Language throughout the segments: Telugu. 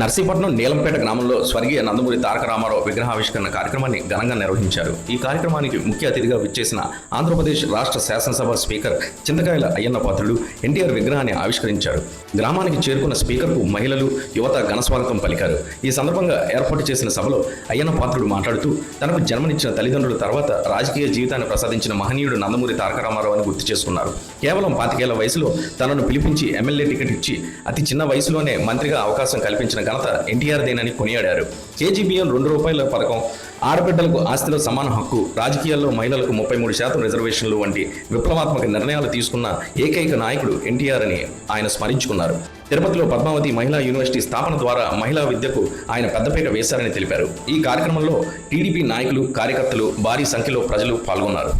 నర్సీపట్నం నీలంపేట గ్రామంలో స్వర్గీయ నందమూరి తారక రామారావు విగ్రహావిష్కరణ కార్యక్రమాన్ని ఘనంగా నిర్వహించారు. ఈ కార్యక్రమానికి ముఖ్య అతిథిగా విచ్చేసిన ఆంధ్రప్రదేశ్ రాష్ట్ర శాసనసభ స్పీకర్ చింతకాయల అయ్యన్న పాత్రుడు ఎన్టీఆర్ విగ్రహాన్ని ఆవిష్కరించారు. గ్రామానికి చేరుకున్న స్పీకర్కు మహిళలు, యువత ఘనస్వాగతం పలికారు. ఈ సందర్భంగా ఏర్పాటు చేసిన సభలో అయ్యన్న పాత్రుడు మాట్లాడుతూ తనకు జన్మనిచ్చిన తల్లిదండ్రుల తర్వాత రాజకీయ జీవితాన్ని ప్రసాదించిన మహనీయుడు నందమూరి తారక రామారావు అని గుర్తు చేసుకున్నారు. కేవలం 25 ఏళ్ల వయసులో తనను పిలిపించి ఎమ్మెల్యే టికెట్ ఇచ్చి అతి చిన్న వయసులోనే మంత్రిగా అవకాశం కల్పించిన ఘనత ఎన్టీఆర్ దేనని కొనియాడారు. కేజీబీఎం ₹2 పథకం, ఆడబిడ్డలకు ఆస్తిలో సమాన హక్కు, రాజకీయాల్లో మహిళలకు 33% రిజర్వేషన్లు వంటి విప్లవాత్మక నిర్ణయాలు తీసుకున్న ఏకైక నాయకుడు ఎన్టీఆర్ అని ఆయన స్మరించుకున్నారు. తిరుపతిలో పద్మావతి మహిళా యూనివర్సిటీ స్థాపన ద్వారా మహిళా విద్యకు ఆయన పెద్దపీట వేశారని తెలిపారు. ఈ కార్యక్రమంలో టీడీపీ నాయకులు, కార్యకర్తలు, భారీ సంఖ్యలో ప్రజలు పాల్గొన్నారు.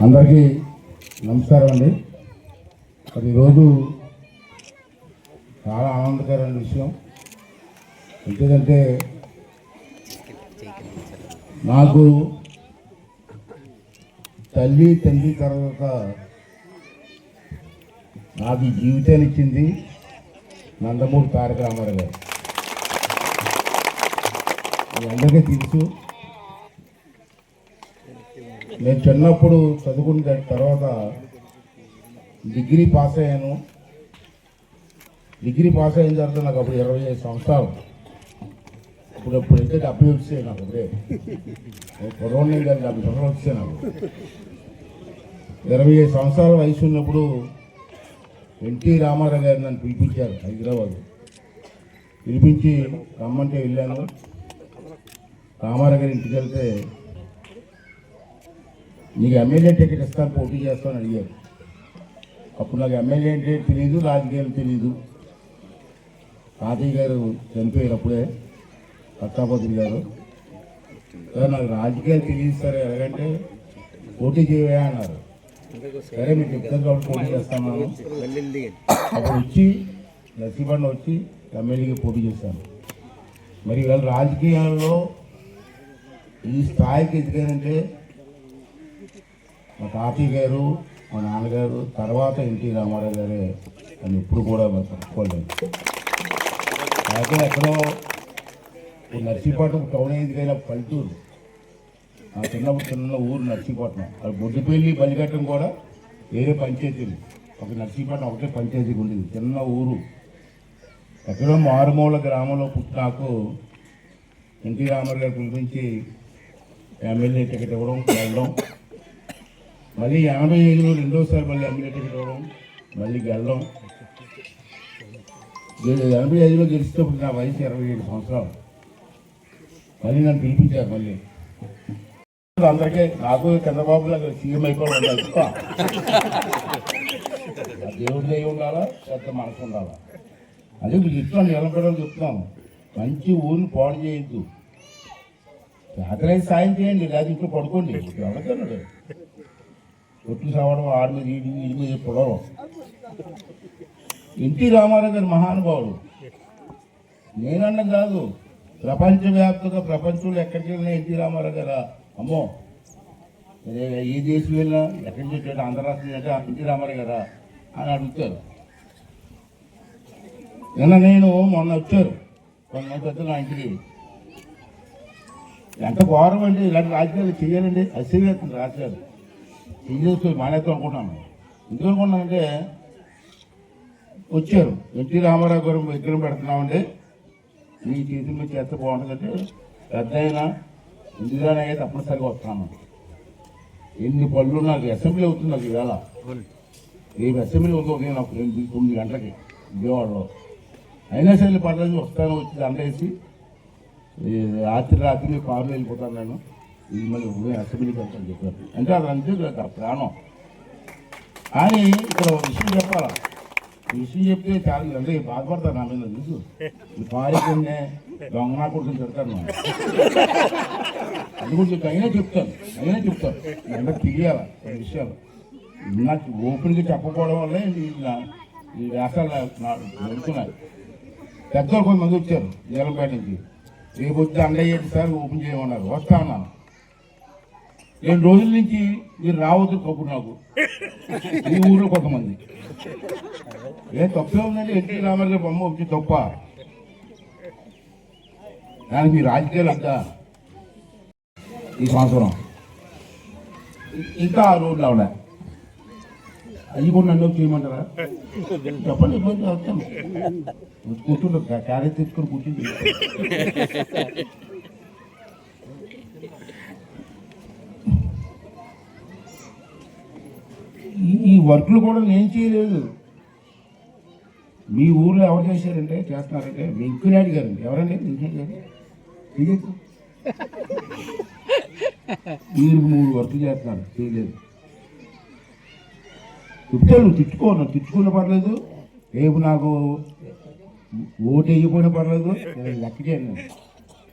అందరికీ నమస్కారం అండి. ఈరోజు చాలా ఆనందకరమైన విషయం. ఎందుకంటే నాకు తండ్రి తర్వాత నాకు ఈ జీవితాన్ని ఇచ్చింది నందమూరి తారక రామారావు గారు. మీ అందరికీ తెలుసు, నేను చిన్నప్పుడు చదువుకున్న తర్వాత డిగ్రీ పాస్ అయ్యాను. డిగ్రీ పాస్ అయిన తర్వాత నాకు అప్పుడు 25 సంవత్సరాలు. ఇప్పుడైతే 70 వచ్చాయి నాకు. అప్పుడే కొరోనా గారు 70 సంవత్సరాలు వచ్చాయి నాకు. 25 సంవత్సరాల వయసు ఉన్నప్పుడు ఎన్టీ రామారావు గారు నన్ను పిలిపించారు హైదరాబాద్. పిలిపించి రమ్మంటే వెళ్ళాను. రామారావు గారి ఇంటికి వెళ్తే నీకు ఎమ్మెల్యే టికెట్ ఇస్తాను, పోటీ చేస్తాను అడిగారు. అప్పుడు నాకు ఎమ్మెల్యే అంటే తెలియదు, రాజకీయాలు తెలియదు. తాతయ్య గారు చనిపోయారు అప్పుడే, పట్టాభద్రి గారు. నాకు రాజకీయాలు తెలియదు సార్, ఎలాగంటే పోటీ చేయవా అన్నారు. సరే మీకు చెప్తాను కాబట్టి పోటీ చేస్తాను. అప్పుడు వచ్చి నర్సీపట్నం వచ్చి ఎమ్మెల్యేగా పోటీ చేశాను. మరి ఇవాళ రాజకీయాల్లో ఈ స్థాయికి ఎదిగానంటే మా తాతయ్య గారు, మా నాన్నగారు, తర్వాత ఎన్టీ రామారావు గారే అని ఎప్పుడు కూడా తప్పుకోలేదు. అయితే ఎక్కడో నర్సీపట్నం టౌన్ ఎదిగైన పల్లెటూరు, ఆ చిన్న ఊరు నర్సీపట్నం. అది బొడ్డుపల్లి, బలిఘట్టం కూడా వేరే పంచాయతీలు. ఒక నర్సీపట్నం ఒకటే పంచాయతీకి ఉండేది, చిన్న ఊరు. ఎక్కడో మారుమూల గ్రామంలో పుట్టి నాకు ఎన్టీ రామారావు గారు పిలిపించి ఎమ్మెల్యే టికెట్ ఇవ్వడం, వెళ్ళడం. మళ్ళీ 85లో రెండోసారి మళ్ళీ ఎమ్మెల్యే టికెట్ ఇవ్వడం, మళ్ళీ గెలడం. 85లో గెలిచినప్పుడు నా వయసు 27 సంవత్సరాలు. మళ్ళీ నన్ను పిలిపించారు. మళ్ళీ అందరికీ నాకు చంద్రబాబు గారు సీఎం అయిపోవడం దేవుడి దయ ఉండాలా, పెద్ద మనసు ఉండాలా. అదే మీకు ఇష్టం నిలబడడం చెప్తున్నాను. మంచి ఊరిని పాడు చేయొద్దు. చేతలైతే సాయం చేయండి, లేదా ఇంట్లో పడుకోండి. ఎవరికన్నాడు కొట్లు సావడం, ఆడి మీద వీడి మీద పొడవడం. ఎన్టీ రామారావు గారు మహానుభావుడు. నేనన్నా కాదు, ప్రపంచవ్యాప్తంగా ప్రపంచంలో ఎక్కడికి వెళ్ళినా ఎన్టీ రామారావు గారు అమ్మో, ఏ దేశం వెళ్ళినా ఎక్కడి నుంచి వచ్చాడు, ఆంధ్ర రాష్ట్రం అంటే ఎన్టీ రామారావు గారా అని అడుగుతారు. నేను మొన్న వచ్చారు కొంతమంది పెద్దలు నా ఇంటికి. ఎంత ఘోరం అండి, ఇలాంటి రాజకీయాలు చేయాలండి, అసలు రాజకీయాలు చేసేసి మానేద్దాం అనుకుంటున్నాను. ఎందుకు అనుకున్నానంటే వచ్చారు. ఎన్టీ రామారావు గారు విగ్రహం పెడుతున్నామండి, మీ చేతుల మీద చేస్తే బాగుంటుందంటే పెద్ద అయినా ఇందిరానయ్య తప్పనిసరిగా వస్తున్నాను. ఎన్ని పనులు నాకు అసెంబ్లీ అవుతుంది నాకు ఈవేళ. రేపు అసెంబ్లీ ఉందో ఉదయం నాకు 9 గంటలకి విజయవాడలో. అయినా సరే పర్లేదు వస్తాను, వచ్చి దండేసి రాత్రి కారులో వెళ్ళిపోతాను నేను. ఇది మళ్ళీ ఉదయం అసెంబ్లీకి వెళ్తాను చెప్పారు. అంటే అది అంతే కదా ప్రాణం. కానీ ఇక్కడ ఒక విషయం చెప్పాలా, ఈ విషయం చెప్తే చాలా అంటే బాధపడతారు నా మీద. తెలుసు ఈ పారిపోయినే దొంగనా కొడుకుని తిడతాను నేను. అది కూడా అయినా చెప్తాను అంటే తెలియాలి కొన్ని విషయాలు. నాకు ఓపెన్గా చెప్పకపోవడం వల్లే ఈ వ్యాసాలు నడుస్తున్నాయి. పెద్దలు కొంతమంది వచ్చారు జగన్పేట నుంచి, రేపు వచ్చి అండయ్యేది సార్ ఓపెన్ చేయమన్నారు. వస్తా ఉన్నాను. 2 రోజుల నుంచి మీరు రావద్దు కప్పుడు నాకు ఈ ఊళ్ళో కొంతమంది. ఏం తప్పే ఉందండి, ఎన్టీ రామారావు గారి బొమ్మ వచ్చి తప్ప దానికి మీ రాజకీయాలు అంతా ఈ సంవత్సరం ఇంకా 6 రోజులు అవలే. అది కూడా నన్ను చేయమంటారా చెప్పండి, ఇబ్బంది వస్తాను. కూర్చుంటారు క్యారేజ్ తెచ్చుకొని కూర్చుంటే ఈ వర్క్లు కూడా నేను చేయలేదు. మీ ఊర్లో ఎవరు చేశారంటే చేస్తున్నారంటే వెంకయ్యనాయుడు గారు. ఎవరండి వెంకయ్యనాయుడు గారు? మీరు 3 వర్క్లు చేస్తున్నారు, చేయలేదు. చెప్తాను తిట్టుకున్న పర్లేదు, రేపు నాకు ఓటు వేయకపోయినా పర్లేదు, నేను లెక్క చేయను.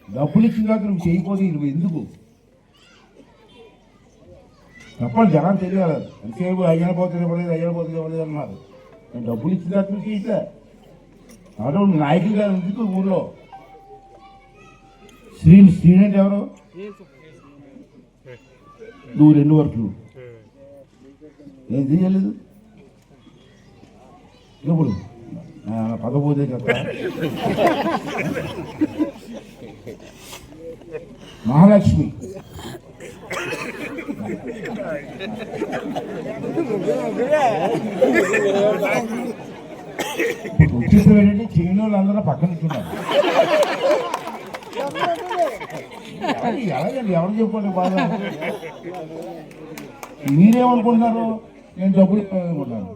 డబ్బులు ఇచ్చిన దాకా నువ్వు చేయకపోతే నువ్వు ఎందుకు చెప్పాలి, జనాలు తెలియాలి. ఎంతసేపు అయ్యాన పోతుంది ఇవ్వలేదు అన్నారు. నేను డబ్బులు ఇచ్చిన దాకా నువ్వు చేయట్లే. కాబట్టి నాయకులు గారు ఎందుకు ఊళ్ళో శ్రీనంటే ఎవరు? నువ్వు 2 వర్కులు నేను చేయలేదు. ఇప్పుడు పదపోతే చెప్తా. మహాలక్ష్మి ఉచితం ఏంటంటే చేయని వాళ్ళు అందరూ పక్కన ఉంటున్నారు. ఎలాగండి ఎవరు చెప్పండి బాగా. మీరేమనుకుంటున్నారు? నేను డబ్బులు ఇవ్వాలనుకుంటున్నాను.